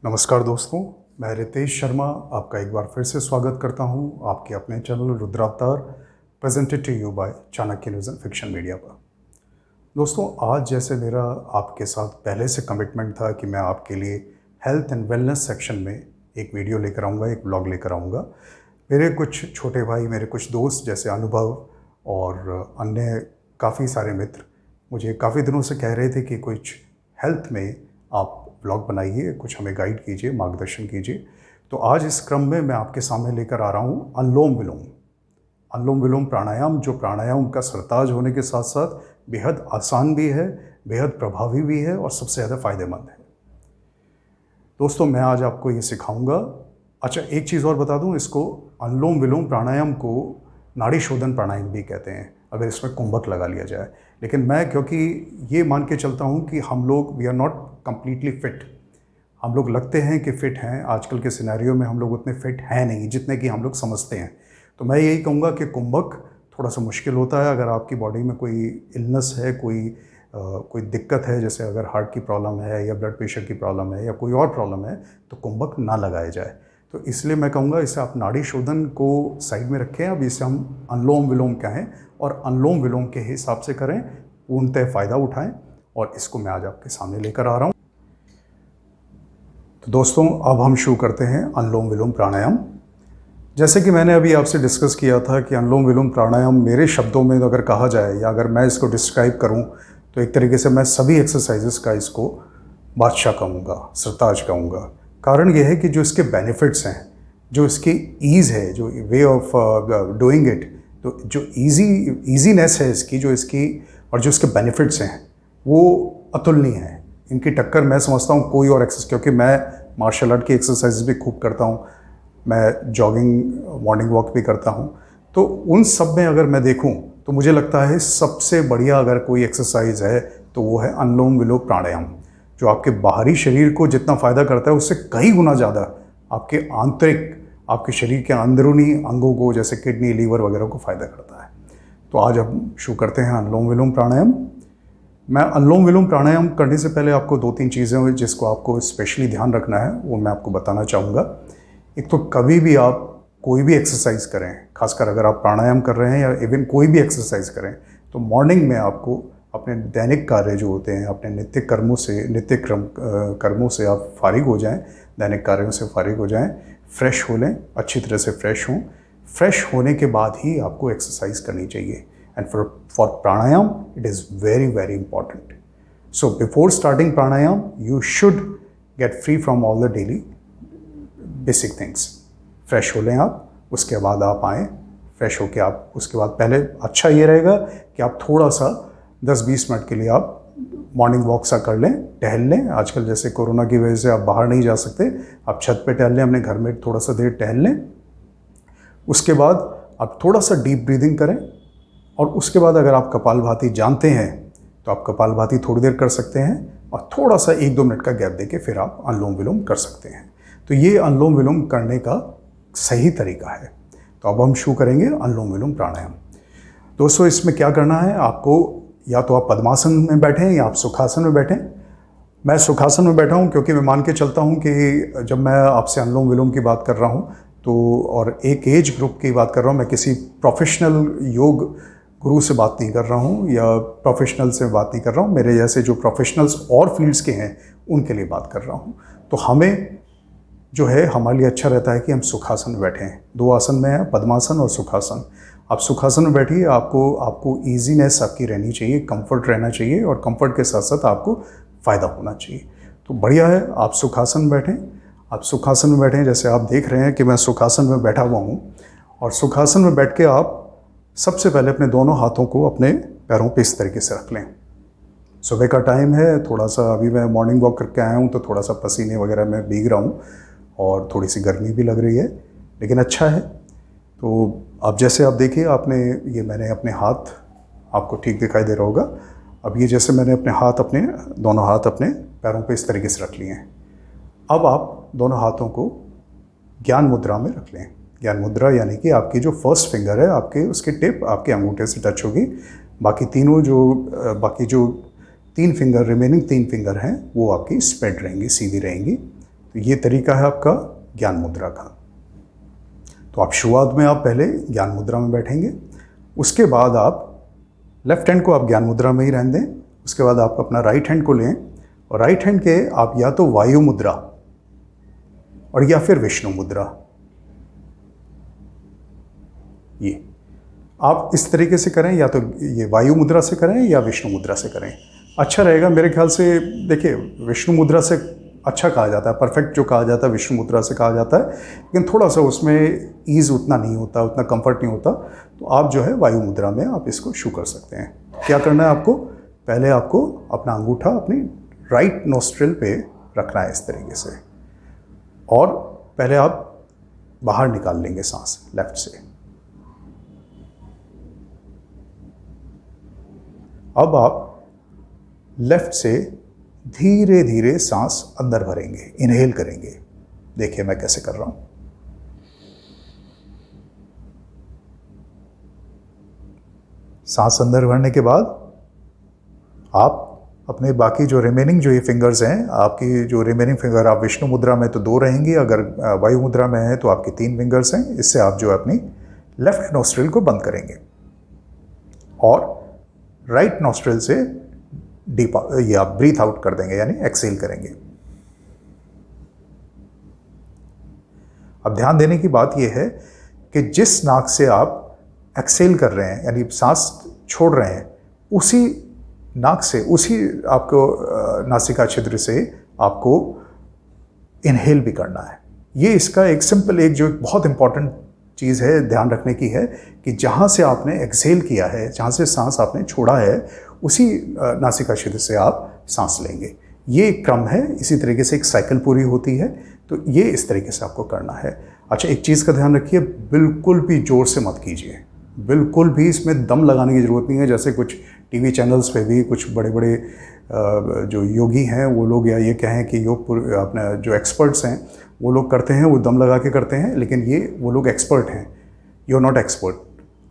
नमस्कार दोस्तों, मैं रितेश शर्मा आपका एक बार फिर से स्वागत करता हूं आपके अपने channel Rudravatar presented to you by Chanakya News and Fiction Media पर। दोस्तों, आज जैसे मेरा आपके साथ पहले से कमिटमेंट था कि मैं आपके लिए हेल्थ एंड वेलनेस सेक्शन में एक वीडियो लेकर आऊँगा, एक ब्लॉग लेकर आऊँगा। मेरे कुछ छोटे भाई, मेरे कुछ दोस्त जैसे अनुभव और अन्य काफ़ी सारे मित्र मुझे काफ़ी दिनों से कह रहे थे कि कुछ हेल्थ में आप ब्लॉग बनाइए, कुछ हमें गाइड कीजिए, मार्गदर्शन कीजिए। तो आज इस क्रम में मैं आपके सामने लेकर आ रहा हूँ अनुलोम विलोम। अनुलोम विलोम प्राणायाम, जो प्राणायाम का सरताज होने के साथ साथ बेहद आसान भी है, बेहद प्रभावी भी है और सबसे ज़्यादा फ़ायदेमंद है। दोस्तों, मैं आज आपको ये सिखाऊंगा। अच्छा, एक चीज़ और बता दूं, इसको अनुलोम विलोम प्राणायाम को नाड़ी शोधन प्राणायाम भी कहते हैं अगर इसमें कुंभक लगा लिया जाए। लेकिन मैं क्योंकि ये मान के चलता हूँ कि हम लोग we are not completely fit. हम लोग लगते हैं कि फ़िट हैं, आजकल के सिनेरियो में हम लोग उतने फिट हैं नहीं जितने कि हम लोग समझते हैं। तो मैं यही कहूँगा कि कुंभक थोड़ा सा मुश्किल होता है। अगर आपकी बॉडी में कोई इलनेस है, कोई दिक्कत है, जैसे अगर हार्ट की प्रॉब्लम है या ब्लड प्रेशर की प्रॉब्लम है या कोई और प्रॉब्लम है, तो कुंभक ना लगाया जाए। तो इसलिए मैं कहूँगा इसे आप नाड़ी शोधन को साइड में रखें। अब इसे हम अनुलोम विलोम कहें और अनुलोम विलोम के हिसाब से करें, पूर्णतः फ़ायदा उठाएं। और इसको मैं आज आपके सामने लेकर आ रहा हूँ। तो दोस्तों, अब हम शुरू करते हैं अनुलोम विलोम प्राणायाम। जैसे कि मैंने अभी आपसे डिस्कस किया था कि अनुलोम विलोम प्राणायाम मेरे शब्दों में अगर कहा जाए या अगर मैं इसको डिस्क्राइब करूं, तो एक तरीके से मैं सभी एक्सरसाइजेस का इसको बादशाह कहूँगा, सरताज कहूँगा। कारण यह है कि जो इसके बेनिफिट्स हैं, जो इसकी ईज़ है, जो वे ऑफ डूइंग इट, तो जो ईजीनेस है इसकी, जो इसकी और जो इसके बेनिफिट्स हैं, वो अतुलनीय है। इनकी टक्कर मैं समझता हूँ कोई और एक्सरसाइज, क्योंकि मैं मार्शल आर्ट की एक्सरसाइज भी खूब करता हूँ, मैं जॉगिंग, मॉर्निंग वॉक भी करता हूँ। तो उन सब में अगर मैं देखूँ तो मुझे लगता है सबसे बढ़िया अगर कोई एक्सरसाइज है तो वो है अनुलोम विलोम प्राणायाम, जो आपके बाहरी शरीर को जितना फ़ायदा करता है उससे कई गुना ज़्यादा आपके आंतरिक, आपके शरीर के अंदरूनी अंगों को जैसे किडनी, लीवर वगैरह को फ़ायदा करता है। तो आज हम शुरू करते हैं अनुलोम विलोम प्राणायाम। मैं अनुलोम विलोम प्राणायाम करने से पहले आपको 2-3 चीज़ें हैं जिसको आपको स्पेशली ध्यान रखना है, वो मैं आपको बताना चाहूँगा। एक तो कभी भी आप कोई भी एक्सरसाइज करें, खासकर अगर आप प्राणायाम कर रहे हैं या इवन कोई भी एक्सरसाइज करें, तो मॉर्निंग में आपको अपने दैनिक कार्य जो होते हैं, अपने कर्मों से आप फारिग हो जाएं, दैनिक कार्यों से फारिग हो जाएं, फ्रेश हो लें, अच्छी तरह से फ्रेश हों। फ्रेश होने के बाद ही आपको एक्सरसाइज करनी चाहिए। And for pranayam, it is very, very important. So before starting pranayam, you should get free from all the daily basic things. Fresh हो लें आप, उसके बाद आप आएँ, फ्रेश होके आप उसके बाद पहले अच्छा ये रहेगा कि आप थोड़ा सा 10-20 मिनट के लिए आप मॉर्निंग वॉक सा कर लें, टहल लें। आजकल जैसे कोरोना की वजह से आप बाहर नहीं जा सकते, आप छत पे टहल लें, अपने घर में थोड़ा सा देर टहल लें। उसके बाद आप थोड़ा सा डीप ब्रीदिंग करें और उसके बाद अगर आप कपालभाति जानते हैं तो आप कपालभाति थोड़ी देर कर सकते हैं और थोड़ा सा 1-2 मिनट का गैप देके फिर आप अनुलोम विलोम कर सकते हैं। तो ये अनुलोम विलोम करने का सही तरीका है। तो अब हम शुरू करेंगे अनुलोम विलोम प्राणायाम। दोस्तों, इसमें क्या करना है, आपको या तो आप पद्मासन में बैठें या आप सुखासन में बैठें। मैं सुखासन में बैठा हूँ क्योंकि मैं मान के चलता हूँ कि जब मैं आपसे अनुलोम विलोम की बात कर रहा हूँ तो, और एक एज ग्रुप की बात कर रहा हूँ, मैं किसी प्रोफेशनल योग गुरु से बात नहीं कर रहा हूँ या प्रोफेशनल से बात नहीं कर रहा हूँ, मेरे जैसे जो प्रोफेशनल्स और फील्ड्स के हैं उनके लिए बात कर रहा हूँ। तो हमें जो है, हमारे लिए अच्छा रहता है कि हम सुखासन में बैठें। 2 आसन में है, पद्मासन और सुखासन। आप सुखासन में बैठिए, आपको ईजीनेस आपकी रहनी चाहिए, कंफर्ट रहना चाहिए और कंफर्ट के साथ साथ आपको फ़ायदा होना चाहिए। तो बढ़िया है, आप सुखासन में बैठें। आप सुखासन में बैठें, जैसे आप देख रहे हैं कि मैं सुखासन में बैठा हुआ हूँ। और सुखासन में बैठ के आप सबसे पहले अपने दोनों हाथों को अपने पैरों पे इस तरीके से रख लें। सुबह का टाइम है, थोड़ा सा अभी मैं मॉर्निंग वॉक करके आया हूँ तो थोड़ा सा पसीने वगैरह में भीग रहा हूँ और थोड़ी सी गर्मी भी लग रही है, लेकिन अच्छा है। तो अब जैसे आप देखिए, मैंने अपने हाथ, आपको ठीक दिखाई दे रहा होगा, अब ये जैसे मैंने अपने दोनों हाथ अपने पैरों पे इस तरीके से रख लिए हैं। अब आप दोनों हाथों को ज्ञान मुद्रा में रख लें। ज्ञान मुद्रा यानी कि आपकी जो फर्स्ट फिंगर है, उसकी टिप आपके अंगूठे से टच होगी। बाकी जो 3 फिंगर, रिमेनिंग 3 फिंगर हैं, वो आपकी स्प्रेड रहेंगी, सीधी रहेंगी। तो ये तरीका है आपका ज्ञान मुद्रा का। तो आप शुरुआत में आप पहले ज्ञान मुद्रा में बैठेंगे, उसके बाद आप लेफ्ट हैंड को आप ज्ञान मुद्रा में ही रहने दें। उसके बाद आप अपना राइट हैंड को लें और राइट हैंड के आप या तो वायु मुद्रा और या फिर विष्णु मुद्रा, ये आप इस तरीके से करें, या तो ये वायु मुद्रा से करें या विष्णु मुद्रा से करें, अच्छा रहेगा मेरे ख्याल से। देखिए, विष्णु मुद्रा से अच्छा कहा जाता है, परफेक्ट जो कहा जाता है विष्णु मुद्रा से कहा जाता है, लेकिन थोड़ा सा उसमें ईज़ उतना नहीं होता, उतना कंफर्ट नहीं होता। तो आप जो है वायु मुद्रा में आप इसको शुरू कर सकते हैं। क्या करना है आपको, पहले आपको अपना अंगूठा अपनी राइट नोस्ट्रिल पे रखना है इस तरीके से, और पहले आप बाहर निकाल लेंगे सांस लेफ्ट से। अब आप लेफ्ट से धीरे धीरे सांस अंदर भरेंगे, इनहेल करेंगे। देखिए मैं कैसे कर रहा हूं। सांस अंदर भरने के बाद आप अपने बाकी जो रिमेनिंग जो ये फिंगर्स हैं, आपकी जो रिमेनिंग फिंगर, आप विष्णु मुद्रा में तो 2 रहेंगी, अगर वायु मुद्रा में है तो आपके 3 फिंगर्स हैं। इससे आप जो है अपनी लेफ्ट नोस्ट्रिल को बंद करेंगे और राइट नोस्ट्रिल से डीप ये आप ब्रीथ आउट कर देंगे, यानी एक्सेल करेंगे। अब ध्यान देने की बात यह है कि जिस नाक से आप एक्सेल कर रहे हैं, यानी सांस छोड़ रहे हैं, उसी नाक से, उसी आपको नासिका छिद्र से आपको इनहेल भी करना है। ये इसका एक सिंपल, एक जो बहुत इंपॉर्टेंट चीज़ है ध्यान रखने की है कि जहाँ से आपने एक्सेल किया है, जहाँ से सांस आपने छोड़ा है, उसी नासिका छिद्र से आप सांस लेंगे। ये एक क्रम है, इसी तरीके से एक साइकिल पूरी होती है। तो ये इस तरीके से आपको करना है। अच्छा, एक चीज़ का ध्यान रखिए, बिल्कुल भी ज़ोर से मत कीजिए, बिल्कुल भी इसमें दम लगाने की ज़रूरत नहीं है। जैसे कुछ टीवी चैनल्स पे भी कुछ बड़े बड़े जो योगी हैं वो लोग, या ये कहें कि योग अपने जो एक्सपर्ट्स हैं वो लोग करते हैं, वो दम लगा के करते हैं, लेकिन ये वो लोग एक्सपर्ट हैं, यू आर नॉट एक्सपर्ट।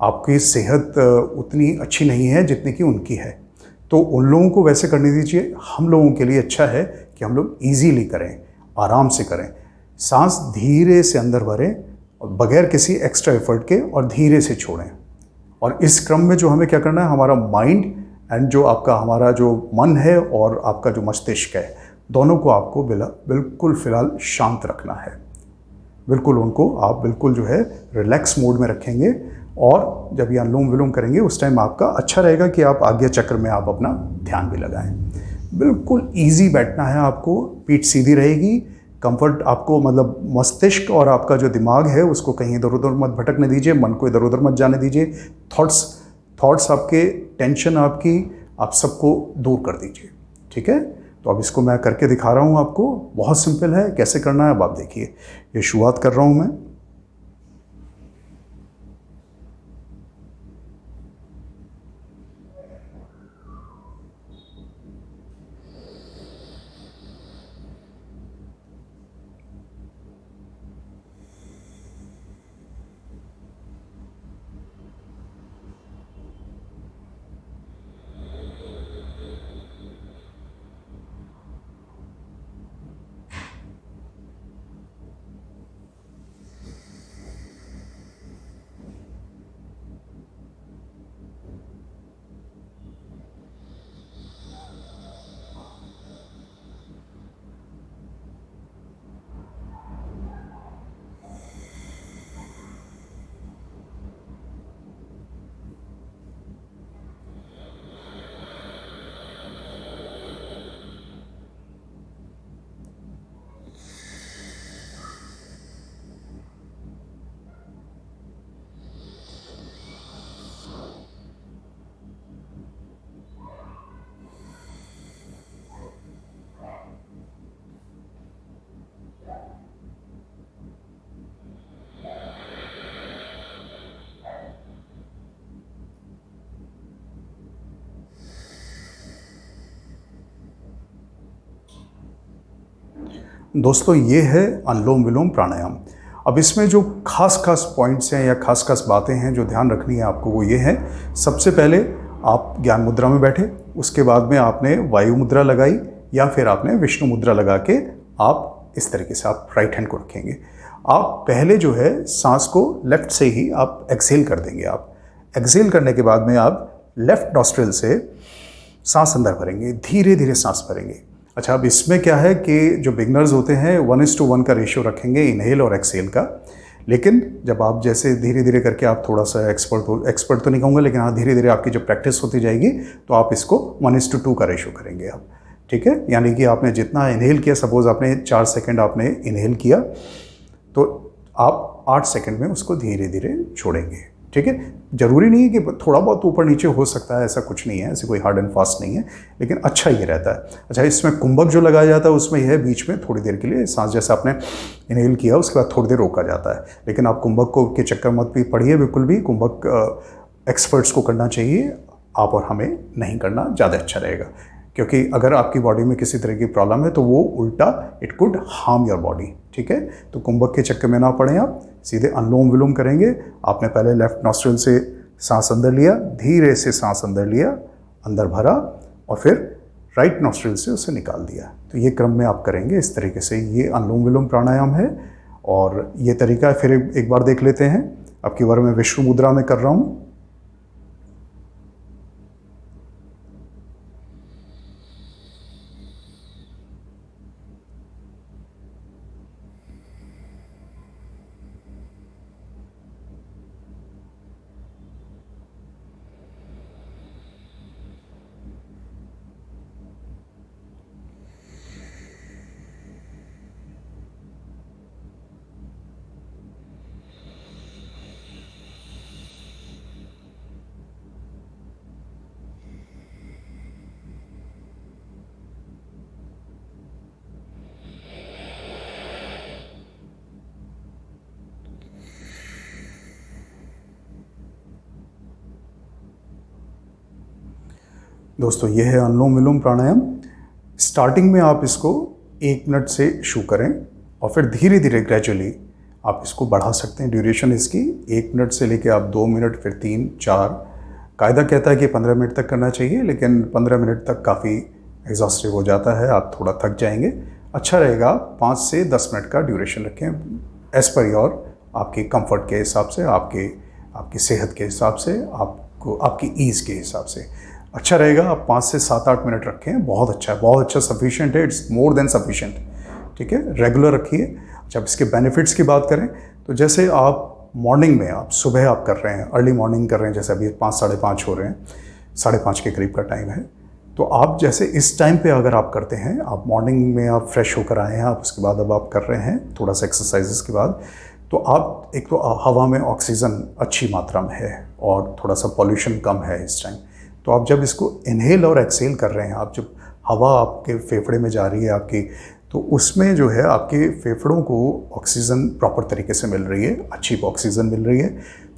आपकी सेहत उतनी अच्छी नहीं है जितनी कि उनकी है, तो उन लोगों को वैसे करने दीजिए। हम लोगों के लिए अच्छा है कि हम लोग ईजीली करें, आराम से करें, सांस धीरे से अंदर भरें और बगैर किसी एक्स्ट्रा एफर्ट के, और धीरे से छोड़ें। और इस क्रम में जो हमें क्या करना है, हमारा माइंड एंड जो आपका हमारा जो मन है और आपका जो मस्तिष्क है, दोनों को आपको बिल्कुल फ़िलहाल शांत रखना है। बिल्कुल उनको आप बिल्कुल जो है रिलैक्स मोड में रखेंगे, और जब ये अनुलोम विलोम करेंगे उस टाइम आपका अच्छा रहेगा कि आप आज्ञा चक्र में आप अपना ध्यान भी लगाएं। बिल्कुल ईजी बैठना है आपको, पीठ सीधी रहेगी, कंफर्ट आपको, मतलब मस्तिष्क और आपका जो दिमाग है उसको कहीं इधर उधर मत भटकने दीजिए, मन को इधर उधर मत जाने दीजिए। थॉट्स आपके, टेंशन आपकी, आप सबको दूर कर दीजिए। ठीक है, तो अब इसको मैं करके दिखा रहा हूँ आपको, बहुत सिंपल है, कैसे करना है अब आप देखिए। ये शुरुआत कर रहा हूँ मैं। दोस्तों, ये है अनुलोम विलोम प्राणायाम। अब इसमें जो खास पॉइंट्स हैं या खास बातें हैं जो ध्यान रखनी है आपको, वो ये है, सबसे पहले आप ज्ञान मुद्रा में बैठे, उसके बाद में आपने वायु मुद्रा लगाई या फिर आपने विष्णु मुद्रा लगा के आप इस तरीके से आप राइट हैंड को रखेंगे। आप पहले जो है सांस को लेफ्ट से ही आप एक्सहेल कर देंगे। आप एक्सहेल करने के बाद में आप लेफ्ट नॉस्ट्रिल से सांस अंदर भरेंगे, धीरे धीरे सांस भरेंगे। अच्छा, अब इसमें क्या है कि जो बिगनर्स होते हैं 1:1 का रेशियो रखेंगे इनहेल और एक्सहेल का। लेकिन जब आप जैसे धीरे धीरे करके आप थोड़ा सा एक्सपर्ट तो नहीं कहूँगा, लेकिन हाँ धीरे धीरे आपकी जब प्रैक्टिस होती जाएगी तो आप इसको 1:2 का रेशियो करेंगे आप। ठीक है, यानी कि आपने जितना इनहेल किया, सपोज आपने 4 सेकंड आपने इनहेल किया तो आप 8 सेकंड में उसको धीरे धीरे छोड़ेंगे। ठीक है, जरूरी नहीं है कि थोड़ा बहुत ऊपर नीचे हो सकता है, ऐसा कुछ नहीं है, ऐसे कोई हार्ड एंड फास्ट नहीं है, लेकिन अच्छा ये रहता है। अच्छा, इसमें कुंभक जो लगाया जाता है उसमें यह है बीच में थोड़ी देर के लिए सांस जैसे आपने इनहेल किया उसके बाद थोड़ी देर रोका जाता है। लेकिन आप कुंभक को के चक्कर मत भी पढ़िए बिल्कुल भी, कुंभक एक्सपर्ट्स को करना चाहिए, आप और हमें नहीं करना, ज़्यादा अच्छा रहेगा। क्योंकि अगर आपकी बॉडी में किसी तरह की प्रॉब्लम है तो वो उल्टा it could harm your body. ठीक है, तो कुंभक के चक्कर में ना पड़ें, आप सीधे अनुलोम विलोम करेंगे। आपने पहले लेफ्ट नॉस्ट्रिल से सांस अंदर लिया, धीरे से सांस अंदर लिया, अंदर भरा और फिर राइट नॉस्ट्रिल से उसे निकाल दिया। तो ये क्रम में आप करेंगे इस तरीके से। ये अनुलोम विलोम प्राणायाम है और ये तरीका फिर एक बार देख लेते हैं। आपकी बार मैं विष्णु मुद्रा में कर रहा हूँ। दोस्तों ये है अनुलोम विलोम प्राणायाम। स्टार्टिंग में आप इसको 1 मिनट से शुरू करें और फिर धीरे धीरे ग्रेजुअली आप इसको बढ़ा सकते हैं। ड्यूरेशन इसकी 1 मिनट से लेके आप 2 मिनट, फिर 3, 4। कायदा कहता है कि 15 मिनट तक करना चाहिए, लेकिन 15 मिनट तक काफ़ी एग्जॉस्टिव हो जाता है, आप थोड़ा थक जाएंगे। अच्छा रहेगा 5 से 10 मिनट का ड्यूरेशन रखें, एज़ पर योर आपकी कंफर्ट के हिसाब से, आपकी सेहत के हिसाब से, आपको आपकी ईज़ के हिसाब से अच्छा रहेगा। आप 5 से 7-8 मिनट रखें, बहुत अच्छा है, बहुत अच्छा, सफिशिएंट है, इट्स मोर देन सफिशिएंट। ठीक है, रेगुलर रखिए। जब इसके बेनिफिट्स की बात करें तो जैसे आप मॉर्निंग में, आप सुबह आप कर रहे हैं, अर्ली मॉर्निंग कर रहे हैं, जैसे अभी 5, 5:30 हो रहे हैं, 5:30 के करीब का टाइम है, तो आप जैसे इस टाइम पे अगर आप करते हैं, आप मॉर्निंग में आप फ्रेश होकर आए हैं, आप उसके बाद अब आप कर रहे हैं थोड़ा सा एक्सरसाइजेस के बाद, तो आप एक तो हवा में ऑक्सीजन अच्छी मात्रा में है और थोड़ा सा पॉल्यूशन कम है इस टाइम। तो आप जब इसको इनहेल और एक्सहेल कर रहे हैं, आप जब हवा आपके फेफड़े में जा रही है आपकी, तो उसमें जो है आपके फेफड़ों को ऑक्सीजन प्रॉपर तरीके से मिल रही है, अच्छी ऑक्सीजन मिल रही है,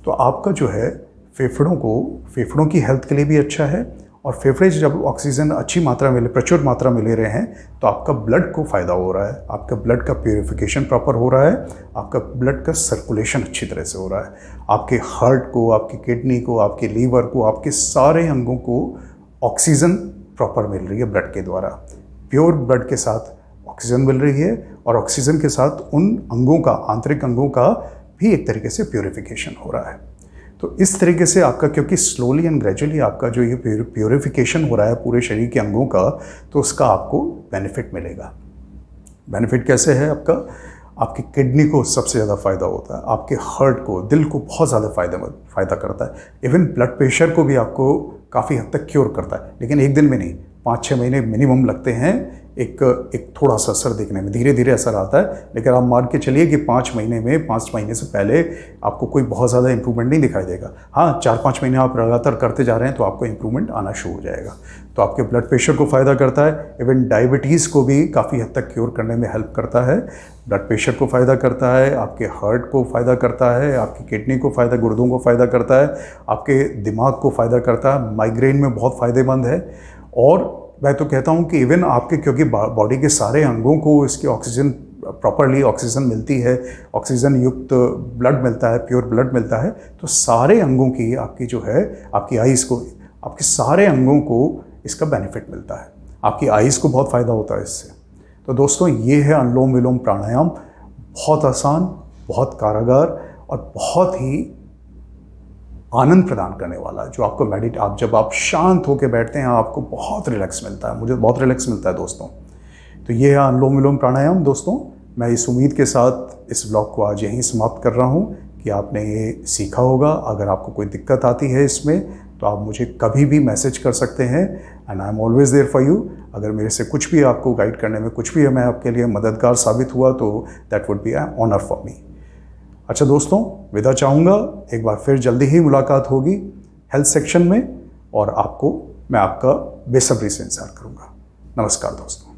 तो आपका जो है फेफड़ों की हेल्थ के लिए भी अच्छा है। और फेफड़े जब ऑक्सीजन अच्छी मात्रा में, प्रचुर मात्रा में ले रहे हैं, तो आपका ब्लड को फ़ायदा हो रहा है, आपका ब्लड का प्योरिफिकेशन प्रॉपर हो रहा है, आपका ब्लड का सर्कुलेशन अच्छी तरह से हो रहा है, आपके हार्ट को, आपकी किडनी को, आपके लीवर को, आपके सारे अंगों को ऑक्सीजन प्रॉपर मिल रही है ब्लड के द्वारा। प्योर ब्लड के साथ ऑक्सीजन मिल रही है और ऑक्सीजन के साथ उन अंगों का, आंतरिक अंगों का भी एक तरीके से प्योरिफिकेशन हो रहा है। तो इस तरीके से आपका, क्योंकि स्लोली एंड ग्रेजुअली आपका जो ये प्योरिफिकेशन हो रहा है पूरे शरीर के अंगों का, तो उसका आपको बेनिफिट मिलेगा। बेनिफिट कैसे है आपका? आपकी किडनी को सबसे ज़्यादा फ़ायदा होता है, आपके हार्ट को, दिल को बहुत ज़्यादा फ़ायदा करता है, इवन ब्लड प्रेशर को भी आपको काफ़ी हद तक क्योर करता है। लेकिन एक दिन में नहीं, 5-6 महीने मिनिमम लगते हैं एक थोड़ा सा असर दिखने में, धीरे धीरे असर आता है। लेकिन आप मान के चलिए कि 5 महीने से पहले आपको कोई बहुत ज़्यादा इंप्रूवमेंट नहीं दिखाई देगा। हाँ, 4-5 महीने आप लगातार करते जा रहे हैं तो आपको इंप्रूवमेंट आना शुरू हो जाएगा। तो आपके ब्लड प्रेशर को फ़ायदा करता है, इवन डायबिटीज़ को भी काफ़ी हद तक क्योर करने में हेल्प करता है। ब्लड प्रेशर को फ़ायदा करता है, आपके हार्ट को फ़ायदा करता है, आपकी किडनी को फ़ायदा, गुर्दों को फ़ायदा करता है, आपके दिमाग को फ़ायदा करता है, माइग्रेन में बहुत फ़ायदेमंद है। और मैं तो कहता हूँ कि इवन आपके, क्योंकि बॉडी के सारे अंगों को इसकी ऑक्सीजन, प्रॉपरली ऑक्सीजन मिलती है, ऑक्सीजन युक्त ब्लड मिलता है, प्योर ब्लड मिलता है, तो सारे अंगों की, आपकी जो है, आपकी आइज़ को, आपके सारे अंगों को इसका बेनिफिट मिलता है। आपकी आइज़ को बहुत फ़ायदा होता है इससे, तो दोस्तों ये है अनुलोम विलोम प्राणायाम, बहुत आसान, बहुत कारागार और बहुत ही आनंद प्रदान करने वाला, जो आपको आप जब आप शांत होकर बैठते हैं आपको बहुत रिलैक्स मिलता है। मुझे बहुत रिलैक्स मिलता है दोस्तों। तो ये है अनुलोम विलोम प्राणायाम दोस्तों। मैं इस उम्मीद के साथ इस ब्लॉग को आज यहीं समाप्त कर रहा हूँ कि आपने ये सीखा होगा। अगर आपको कोई दिक्कत आती है इसमें तो आप मुझे कभी भी मैसेज कर सकते हैं, and I am always there for you. अगर मेरे से कुछ भी आपको गाइड करने में कुछ भी मैं आपके लिए मददगार साबित हुआ तो that would be an honour for me. अच्छा दोस्तों, विदा चाहूँगा। एक बार फिर जल्दी ही मुलाकात होगी हेल्थ सेक्शन में, और मैं आपका बेसब्री से इंतजार करूँगा। नमस्कार दोस्तों।